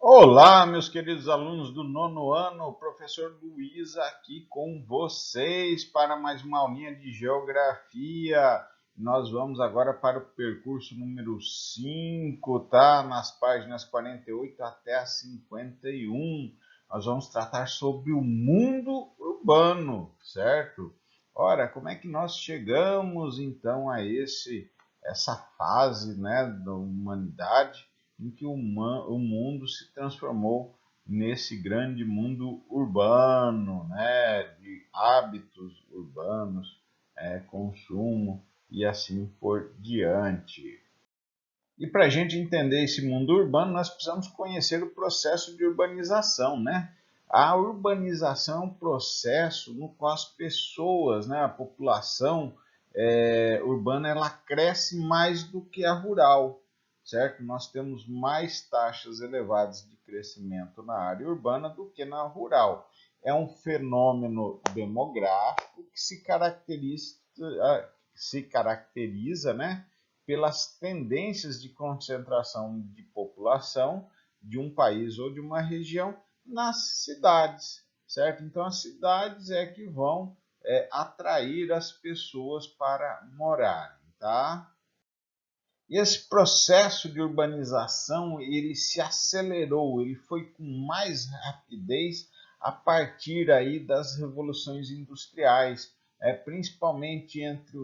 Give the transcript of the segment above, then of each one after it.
Olá, meus queridos alunos do nono ano, o professor Luiz aqui com vocês para mais uma aulinha de geografia. Nós vamos agora para o percurso número 5, tá? Nas páginas 48 até a 51. Nós vamos tratar sobre o mundo urbano, certo? Ora, como é que nós chegamos então a essa fase, né, da humanidade em que o mundo se transformou nesse grande mundo urbano, né, de hábitos urbanos, consumo e assim por diante. E para a gente entender esse mundo urbano, nós precisamos conhecer o processo de urbanização, né? A urbanização é um processo no qual as pessoas, né, a população urbana, ela cresce mais do que a rural, certo? Nós temos mais taxas elevadas de crescimento na área urbana do que na rural. É um fenômeno demográfico que se caracteriza, né, pelas tendências de concentração de população de um país ou de uma região nas cidades, certo? Então, as cidades é que vão atrair as pessoas para morarem, tá? E esse processo de urbanização, ele se acelerou, ele foi com mais rapidez a partir aí das revoluções industriais, principalmente entre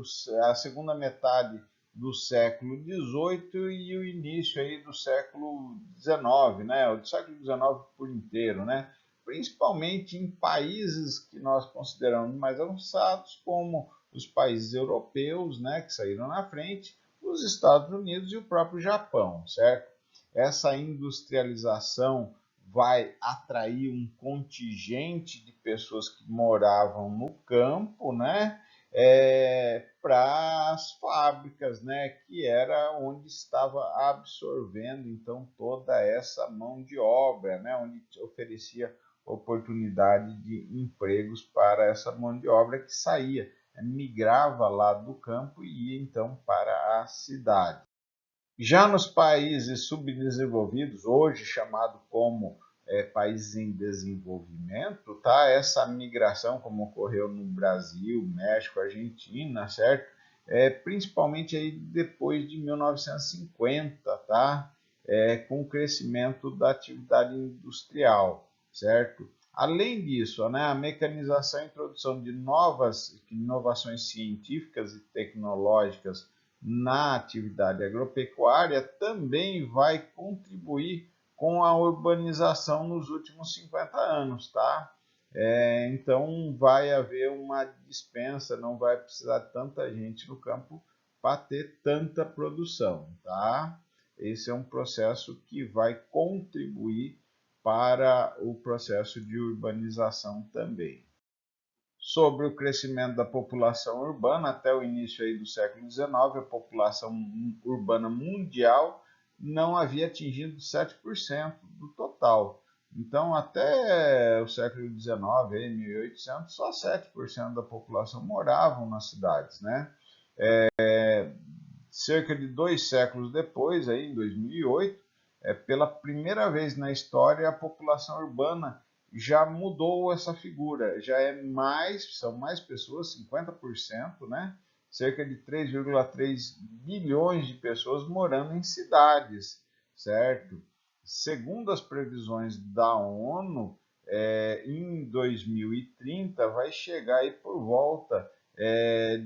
a segunda metade do século XVIII e o início aí do século XIX, né? O século XIX por inteiro, né? Principalmente em países que nós consideramos mais avançados, como os países europeus, né, que saíram na frente, os Estados Unidos e o próprio Japão, certo? Essa industrialização vai atrair um contingente de pessoas que moravam no campo, né? Para as fábricas, né? Que era onde estava absorvendo então toda essa mão de obra, né? Onde oferecia oportunidade de empregos para essa mão de obra que saía, migrava lá do campo e ia então para a cidade. Já nos países subdesenvolvidos, hoje chamado como países em desenvolvimento, tá? Essa migração, como ocorreu no Brasil, México, Argentina, certo? Principalmente aí depois de 1950, tá? Com o crescimento da atividade industrial, certo? Além disso, né, a mecanização e a introdução de novas inovações científicas e tecnológicas na atividade agropecuária também vai contribuir com a urbanização nos últimos 50 anos, tá? Então vai haver uma dispensa, não vai precisar tanta gente no campo para ter tanta produção, tá? Esse é um processo que vai contribuir para o processo de urbanização também. Sobre o crescimento da população urbana, até o início aí do século XIX, a população urbana mundial não havia atingido 7% do total. Então, até o século XIX, aí, 1800, só 7% da população moravam nas cidades, né? Cerca de 2 séculos depois, aí, em 2008, pela primeira vez na história, a população urbana já mudou essa figura, são mais pessoas, 50%, né? Cerca de 3,3 bilhões de pessoas morando em cidades, certo? Segundo as previsões da ONU, em 2030 vai chegar aí por volta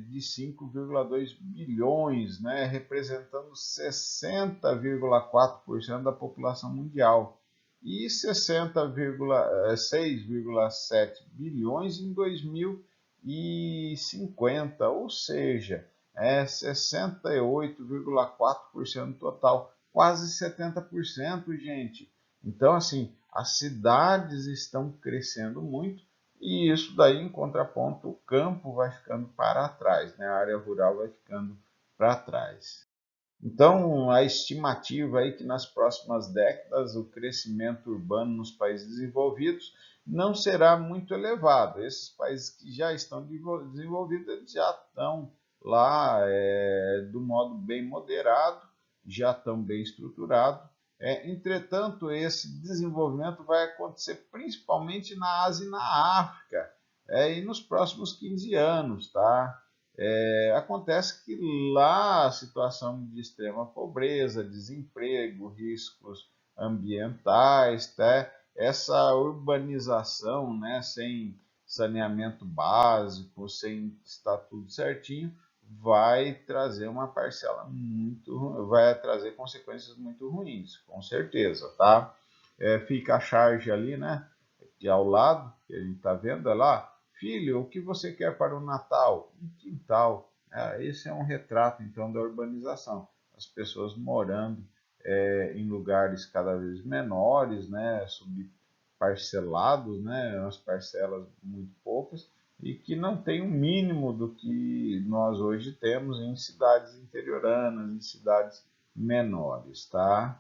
de 5,2 bilhões, né, representando 60,4% da população mundial e 60,6,7 bilhões em 2050, ou seja, 68,4% total, quase 70%, gente. Então, assim, as cidades estão crescendo muito e isso daí, em contraponto, o campo vai ficando para trás, né? A área rural vai ficando para trás. Então, a estimativa é que nas próximas décadas o crescimento urbano nos países desenvolvidos não será muito elevado. Esses países que já estão desenvolvidos, eles já estão lá do modo bem moderado, já estão bem estruturados, Entretanto, esse desenvolvimento vai acontecer principalmente na Ásia e na África, e nos próximos 15 anos, tá? Acontece que lá a situação de extrema pobreza, desemprego, riscos ambientais, tá? Essa urbanização, né, sem saneamento básico, sem estar tudo certinho, vai trazer uma parcela vai trazer consequências muito ruins, com certeza, tá? Fica a charge ali, né? Que ao lado, que a gente está vendo é lá, filho, o que você quer para o Natal? Um quintal. Esse é um retrato, então, da urbanização. As pessoas morando em lugares cada vez menores, né? Subparcelados, né? Umas parcelas muito poucas, e que não tem o mínimo do que nós hoje temos em cidades interioranas, em cidades menores, tá?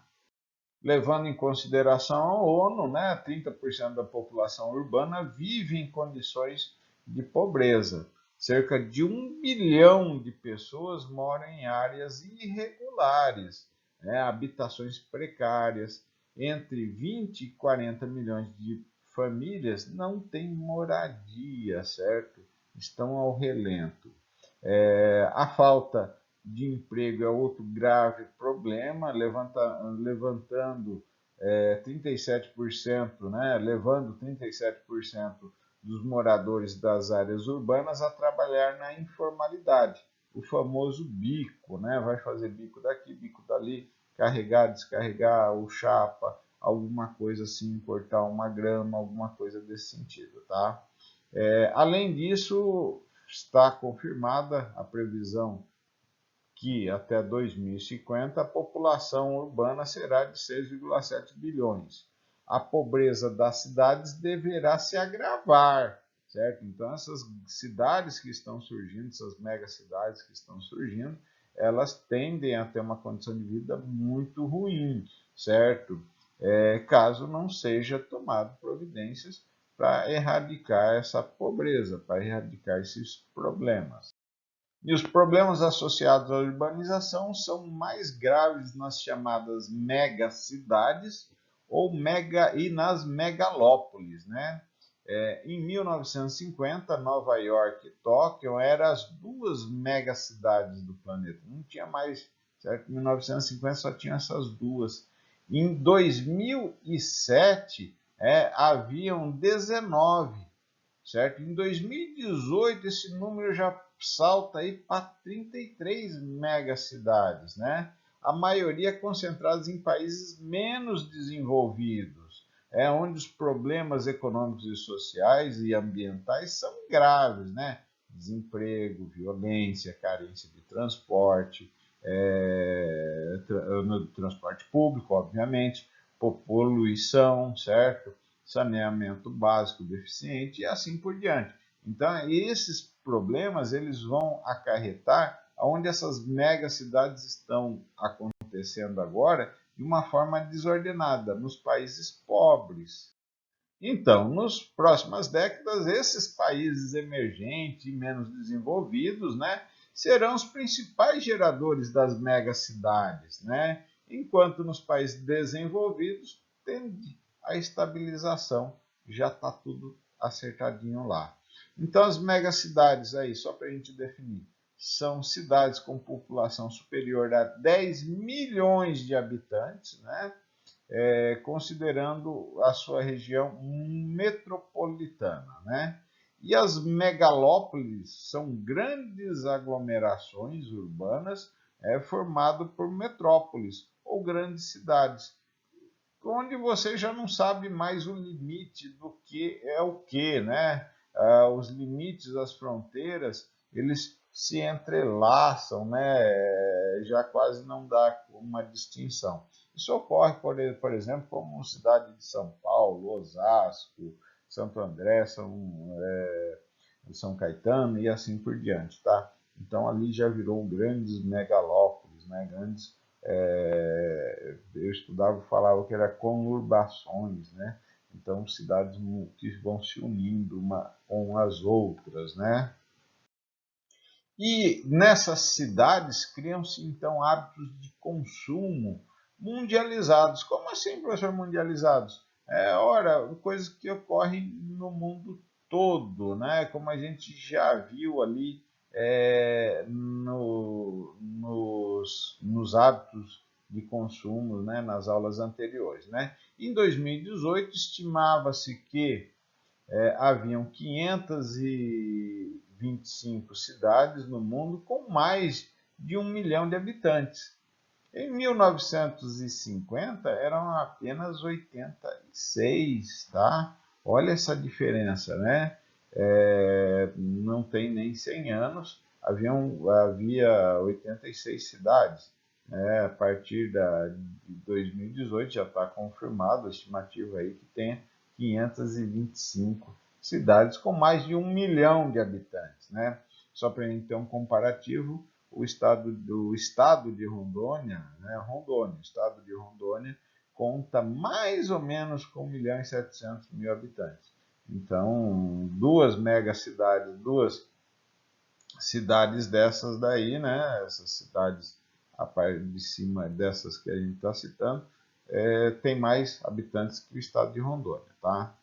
Levando em consideração a ONU, né, 30% da população urbana vive em condições de pobreza. Cerca de 1 bilhão de pessoas moram em áreas irregulares, né, habitações precárias. Entre 20 e 40 milhões de famílias não têm moradia, certo? Estão ao relento. A falta de emprego é outro grave problema, levantando 37%, né, levando 37% dos moradores das áreas urbanas a trabalhar na informalidade, o famoso bico, né, vai fazer bico daqui, bico dali, carregar, descarregar, o chapa, alguma coisa assim, cortar uma grama, alguma coisa desse sentido, tá? Além disso, está confirmada a previsão que até 2050 a população urbana será de 6,7 bilhões. A pobreza das cidades deverá se agravar, certo? Então, essas cidades que estão surgindo, essas megacidades que estão surgindo, elas tendem a ter uma condição de vida muito ruim, certo? Caso não seja tomado providências para erradicar essa pobreza, para erradicar esses problemas. E os problemas associados à urbanização são mais graves nas chamadas megacidades e nas megalópolis, né? Em 1950, Nova York e Tóquio eram as duas megacidades do planeta. Não tinha mais, certo? Em 1950 só tinha essas duas. Em 2007, haviam 19, certo? Em 2018, esse número já salta aí para 33 megacidades, né? A maioria concentradas em países menos desenvolvidos, onde os problemas econômicos e sociais e ambientais são graves, né? Desemprego, violência, carência de transporte, no transporte público, obviamente, poluição, certo? Saneamento básico deficiente e assim por diante. Então, esses problemas eles vão acarretar onde essas megacidades estão acontecendo agora de uma forma desordenada, nos países pobres. Então, nas próximas décadas, esses países emergentes e menos desenvolvidos, né, serão os principais geradores das megacidades, né, enquanto nos países desenvolvidos tende a estabilização, já está tudo acertadinho lá. Então, as megacidades aí, só para a gente definir, são cidades com população superior a 10 milhões de habitantes, né? Considerando a sua região metropolitana, né? E as megalópolis são grandes aglomerações urbanas formadas por metrópoles ou grandes cidades, onde você já não sabe mais o limite do que é o que, né? Os limites, as fronteiras, eles se entrelaçam, né? Já quase não dá uma distinção. Isso ocorre, por exemplo, como cidade de São Paulo, Osasco, Santo André, São Caetano e assim por diante, tá? Então ali já virou grandes megalópolis, né? Grandes, eu estudava, falava que era conurbações, né? Então cidades que vão se unindo uma com as outras, né? E nessas cidades criam-se então hábitos de consumo mundializados. Como assim, professor, mundializados? Ora, coisas que ocorrem no mundo todo, né? Como a gente já viu ali nos hábitos de consumo, né, nas aulas anteriores, né? Em 2018, estimava-se que haviam 525 cidades no mundo com mais de 1 milhão de habitantes. Em 1950 eram apenas 86, tá? Olha essa diferença, né? Não tem nem 100 anos, havia 86 cidades. A partir de 2018 já está confirmado a estimativa aí que tem 525 cidades com mais de 1 milhão de habitantes, né? Só para a gente ter um comparativo, o estado de Rondônia, né? Rondônia, o estado de Rondônia conta mais ou menos com 1.700.000 habitantes. Então, duas cidades dessas daí, né? Essas cidades a parte de cima dessas que a gente está citando, tem mais habitantes que o estado de Rondônia, tá?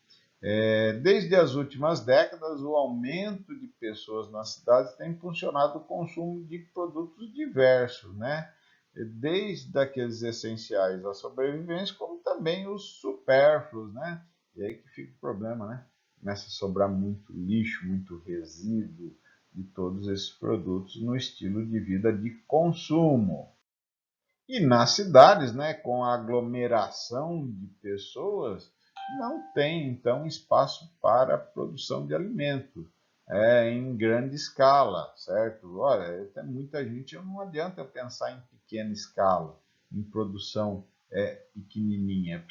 Desde as últimas décadas, o aumento de pessoas nas cidades tem impulsionado o consumo de produtos diversos, né? Desde aqueles essenciais à sobrevivência, como também os supérfluos, né? E aí que fica o problema, né? Começa a sobrar muito lixo, muito resíduo de todos esses produtos no estilo de vida de consumo. E nas cidades, né, com a aglomeração de pessoas, não tem, então, espaço para a produção de alimento em grande escala, certo? Olha, tem muita gente, não adianta eu pensar em pequena escala, em produção pequenininha,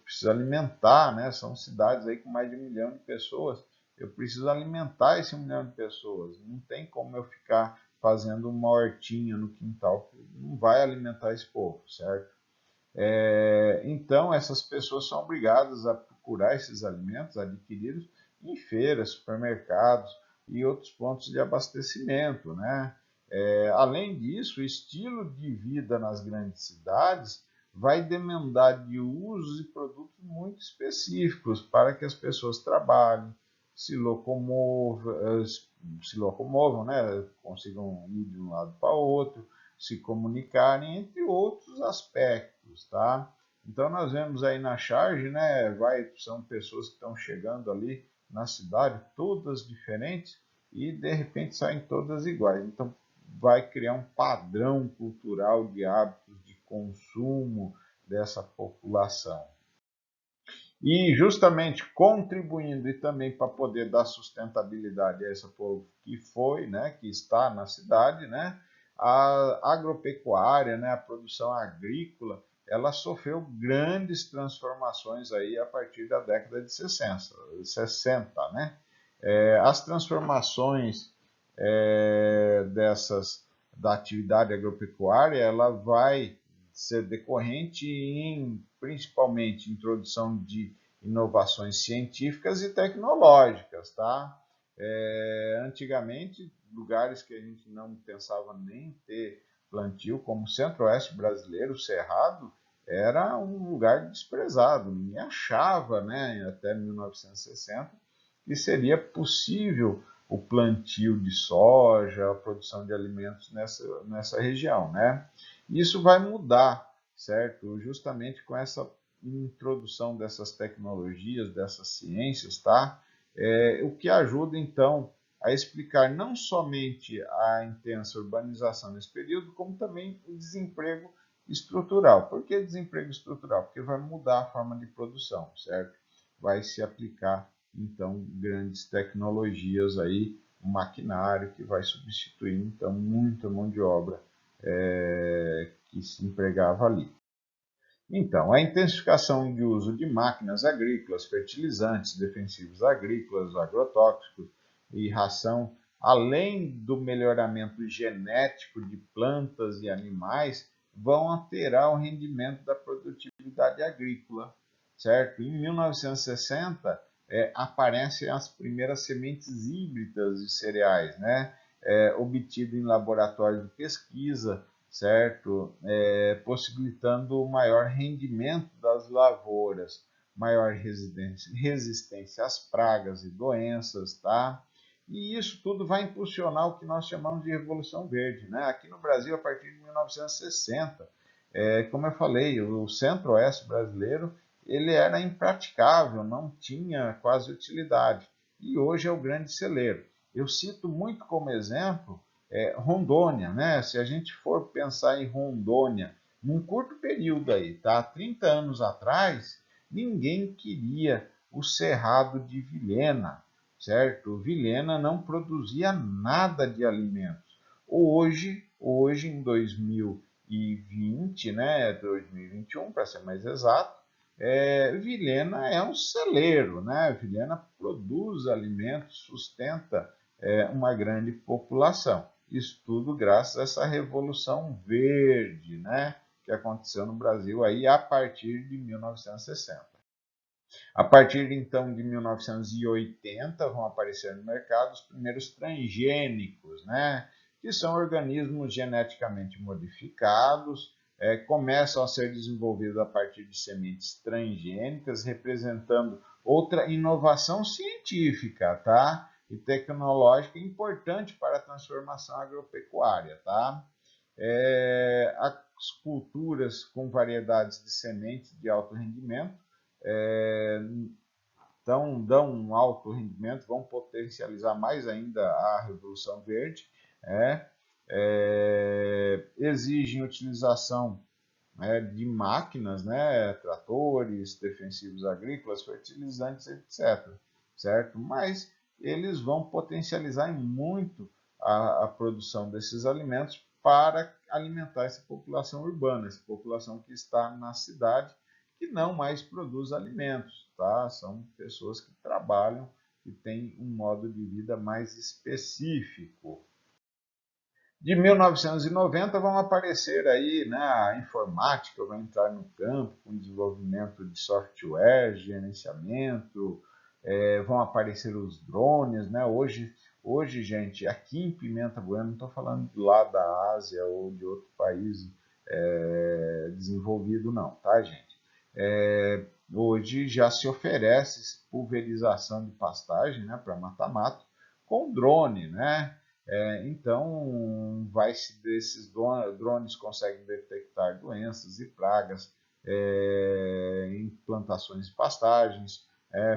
preciso alimentar, né? São cidades aí com mais de 1 milhão de pessoas, eu preciso alimentar esse 1 milhão de pessoas, não tem como eu ficar fazendo uma hortinha no quintal, não vai alimentar esse povo, certo? Então, essas pessoas são obrigadas a procurar esses alimentos adquiridos em feiras, supermercados e outros pontos de abastecimento, né? Além disso, o estilo de vida nas grandes cidades vai demandar de usos e produtos muito específicos para que as pessoas trabalhem, se locomovam, né? Consigam ir de um lado para o outro, se comunicarem, entre outros aspectos, tá? Então nós vemos aí na charge, né, são pessoas que estão chegando ali na cidade, todas diferentes, e de repente saem todas iguais. Então vai criar um padrão cultural de hábitos de consumo dessa população. E justamente contribuindo e também para poder dar sustentabilidade a esse povo que foi, né, que está na cidade, né, a agropecuária, né, a produção agrícola, ela sofreu grandes transformações aí a partir da década de 60, né? As transformações da atividade agropecuária, ela vai ser decorrente em, principalmente, introdução de inovações científicas e tecnológicas, tá? Antigamente, lugares que a gente não pensava nem ter plantio, como o centro-oeste brasileiro, o Cerrado, era um lugar desprezado, ninguém achava, né, até 1960, que seria possível o plantio de soja, a produção de alimentos nessa região, né? Isso vai mudar, certo? Justamente com essa introdução dessas tecnologias, dessas ciências, tá? O que ajuda, então, a explicar não somente a intensa urbanização nesse período, como também o desemprego estrutural. Por que desemprego estrutural? Porque vai mudar a forma de produção, certo? Vai se aplicar, então, grandes tecnologias aí, um maquinário que vai substituir, então, muita mão de obra que se empregava ali. Então, a intensificação de uso de máquinas agrícolas, fertilizantes, defensivos agrícolas, agrotóxicos e ração, além do melhoramento genético de plantas e animais, vão alterar o rendimento da produtividade agrícola, certo? Em 1960, aparecem as primeiras sementes híbridas de cereais, né? Obtidas em laboratórios de pesquisa, certo? Possibilitando o maior rendimento das lavouras, maior resistência às pragas e doenças, tá? E isso tudo vai impulsionar o que nós chamamos de Revolução Verde, né? Aqui no Brasil, a partir de 1960, como eu falei, o centro-oeste brasileiro ele era impraticável, não tinha quase utilidade. E hoje é o grande celeiro. Eu cito muito como exemplo Rondônia, né? Se a gente for pensar em Rondônia, num curto período aí, tá? 30 anos atrás, ninguém queria o Cerrado de Vilhena, certo? Vilhena não produzia nada de alimentos. Hoje em 2020, né? 2021, para ser mais exato, Vilhena é um celeiro, né? Vilhena produz alimentos, sustenta uma grande população. Isso tudo graças a essa Revolução Verde, né? Que aconteceu no Brasil aí a partir de 1960. A partir então de 1980 vão aparecer no mercado os primeiros transgênicos, né? Que são organismos geneticamente modificados, começam a ser desenvolvidos a partir de sementes transgênicas, representando outra inovação científica, tá? E tecnológica importante para a transformação agropecuária, tá? As culturas com variedades de sementes de alto rendimento dão um alto rendimento, vão potencializar mais ainda a Revolução Verde, exigem utilização de máquinas, tratores, defensivos agrícolas, fertilizantes, etc. Certo? Mas eles vão potencializar muito a produção desses alimentos para alimentar essa população urbana, essa população que está na cidade, que não mais produz alimentos, tá? São pessoas que trabalham e têm um modo de vida mais específico. De 1990 vão aparecer aí, né, a informática vai entrar no campo com desenvolvimento de software, gerenciamento, vão aparecer os drones, né? Hoje, gente, aqui em Pimenta Bueno, não estou falando de lá da Ásia ou de outro país desenvolvido, não, tá, gente? Hoje já se oferece pulverização de pastagem, né, para mata-mato com drone, né? Então, esses drones conseguem detectar doenças e pragas em plantações e pastagens,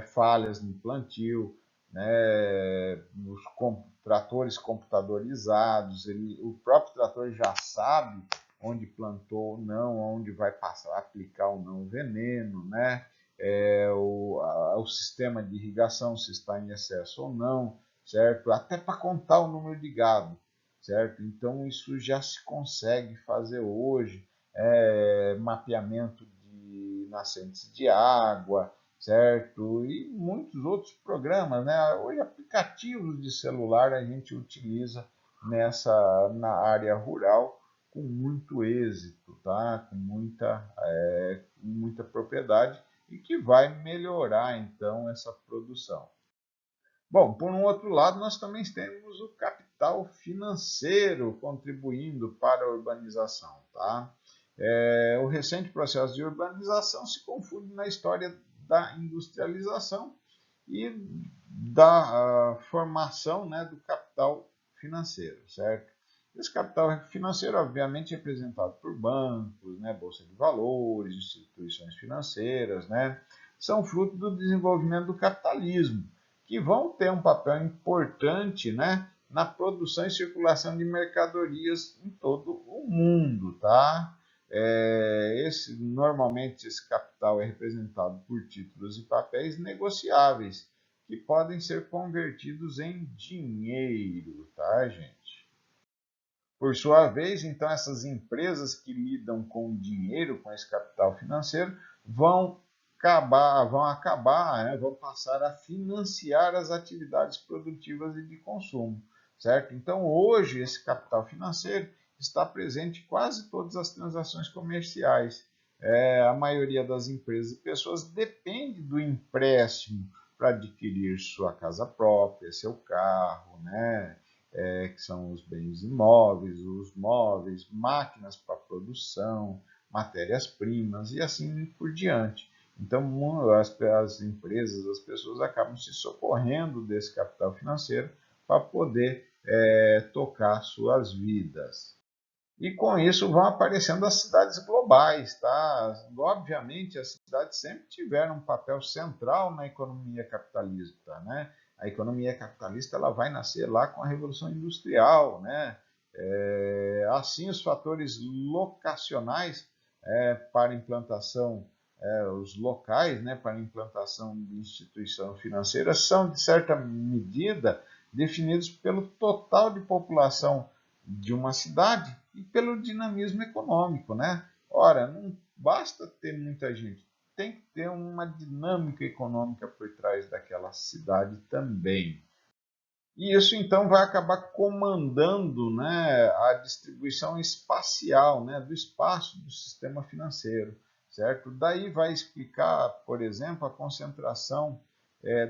falhas no plantio, né, os tratores computadorizados, o próprio trator já sabe onde plantou ou não, onde vai passar, aplicar ou não o veneno, né? O sistema de irrigação, se está em excesso ou não, certo? Até para contar o número de gado, certo? Então isso já se consegue fazer hoje, mapeamento de nascentes de água, certo? E muitos outros programas, né? Hoje aplicativos de celular a gente utiliza na área rural com muito êxito, tá? Com muita propriedade e que vai melhorar então essa produção. Bom, por um outro lado, nós também temos o capital financeiro contribuindo para a urbanização, tá? O recente processo de urbanização se confunde na história da industrialização e da formação, né, do capital financeiro, certo? Esse capital financeiro, obviamente, é representado por bancos, né, bolsa de valores, instituições financeiras, né, são fruto do desenvolvimento do capitalismo, que vão ter um papel importante, né, na produção e circulação de mercadorias em todo o mundo, tá? Normalmente esse capital é representado por títulos e papéis negociáveis, que podem ser convertidos em dinheiro, tá, gente? Por sua vez, então, essas empresas que lidam com dinheiro, com esse capital financeiro, vão passar a financiar as atividades produtivas e de consumo, certo? Então, hoje, esse capital financeiro está presente em quase todas as transações comerciais. A maioria das empresas e pessoas depende do empréstimo para adquirir sua casa própria, seu carro, né? que são os bens imóveis, os móveis, máquinas para produção, matérias-primas e assim por diante. Então, as empresas, as pessoas acabam se socorrendo desse capital financeiro para poder tocar suas vidas. E com isso vão aparecendo as cidades globais, tá? Obviamente, as cidades sempre tiveram um papel central na economia capitalista, né? A economia capitalista ela vai nascer lá com a Revolução Industrial, né? Assim, os fatores locacionais para implantação, os locais, né, para implantação de instituição financeira são, de certa medida, definidos pelo total de população de uma cidade e pelo dinamismo econômico, né? Ora, não basta ter muita gente, tem que ter uma dinâmica econômica por trás daquela cidade também. E isso então vai acabar comandando, né, a distribuição espacial, né, do espaço do sistema financeiro, certo? Daí vai explicar, por exemplo, a concentração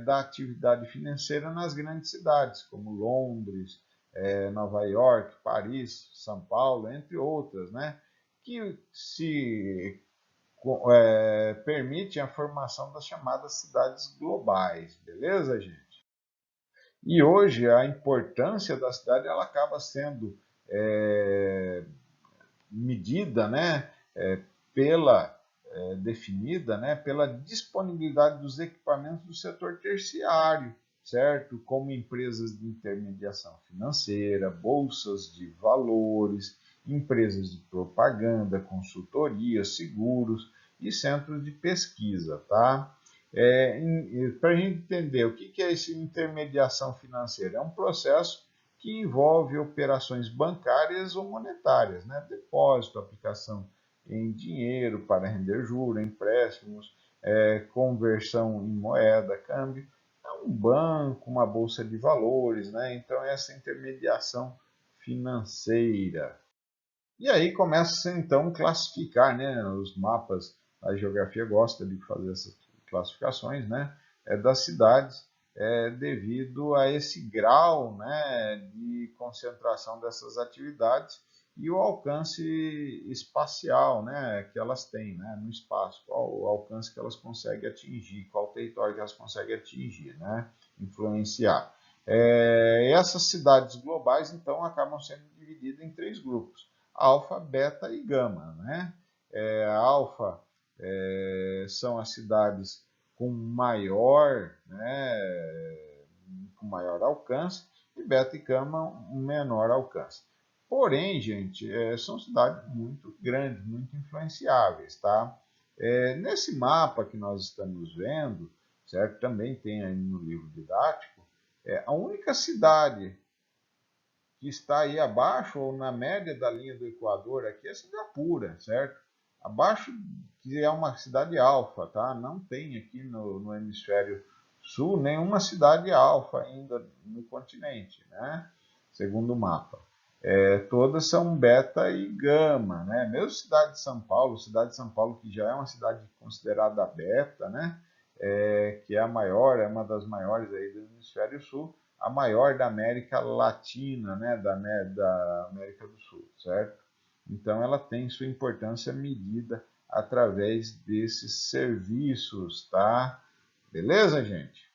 da atividade financeira nas grandes cidades, como Londres, Nova York, Paris, São Paulo, entre outras, né, que se permite a formação das chamadas cidades globais, beleza, gente? E hoje a importância da cidade ela acaba sendo medida, né, pela definida, né, pela disponibilidade dos equipamentos do setor terciário, certo? Como empresas de intermediação financeira, bolsas de valores, empresas de propaganda, consultoria, seguros e centros de pesquisa, tá? Para a gente entender o que é essa intermediação financeira, é um processo que envolve operações bancárias ou monetárias, né? Depósito, aplicação em dinheiro para render juros, empréstimos, conversão em moeda, câmbio. É um banco, uma bolsa de valores, né? Então, essa intermediação financeira. E aí começa então a classificar, né? Os mapas, a geografia gosta de fazer essas classificações, né? Das cidades, devido a esse grau, né, de concentração dessas atividades e o alcance espacial, né, que elas têm, né, no espaço, qual o alcance que elas conseguem atingir, qual o território que elas conseguem atingir, né, influenciar. Essas cidades globais, então, acabam sendo divididas em três grupos: alfa, beta e gama, né? Alfa são as cidades com maior, né, com maior alcance, e beta e gama um menor alcance. Porém, gente, são cidades muito grandes, muito influenciáveis, tá? Nesse mapa que nós estamos vendo, certo? Também tem aí no livro didático, a única cidade que está aí abaixo ou na média da linha do Equador aqui é Singapura, certo? Abaixo, que é uma cidade alfa, tá? Não tem aqui no hemisfério sul nenhuma cidade alfa ainda no continente, né? Segundo o mapa. Todas são beta e gama, né? Mesmo cidade de São Paulo que já é uma cidade considerada beta, né? Que é a maior, é uma das maiores aí do hemisfério sul, a maior da América Latina, né, da América do Sul, certo? Então ela tem sua importância medida através desses serviços, tá? Beleza, gente?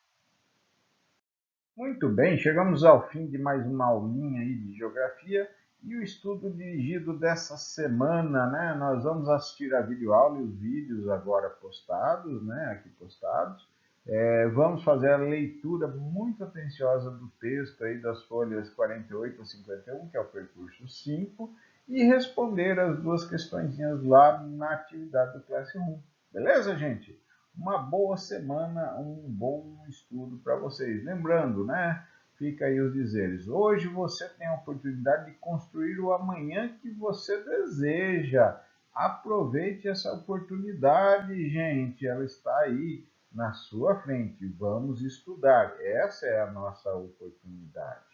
Muito bem, chegamos ao fim de mais uma aulinha aí de geografia e o estudo dirigido dessa semana, né? Nós vamos assistir a videoaula e os vídeos agora postados, né? Aqui postados. Vamos fazer a leitura muito atenciosa do texto aí das folhas 48 a 51, que é o percurso 5, e responder as duas questõezinhas lá na atividade do Classroom. Beleza, gente? Uma boa semana, um bom estudo para vocês. Lembrando, né? Fica aí os dizeres. Hoje você tem a oportunidade de construir o amanhã que você deseja. Aproveite essa oportunidade, gente. Ela está aí na sua frente. Vamos estudar. Essa é a nossa oportunidade.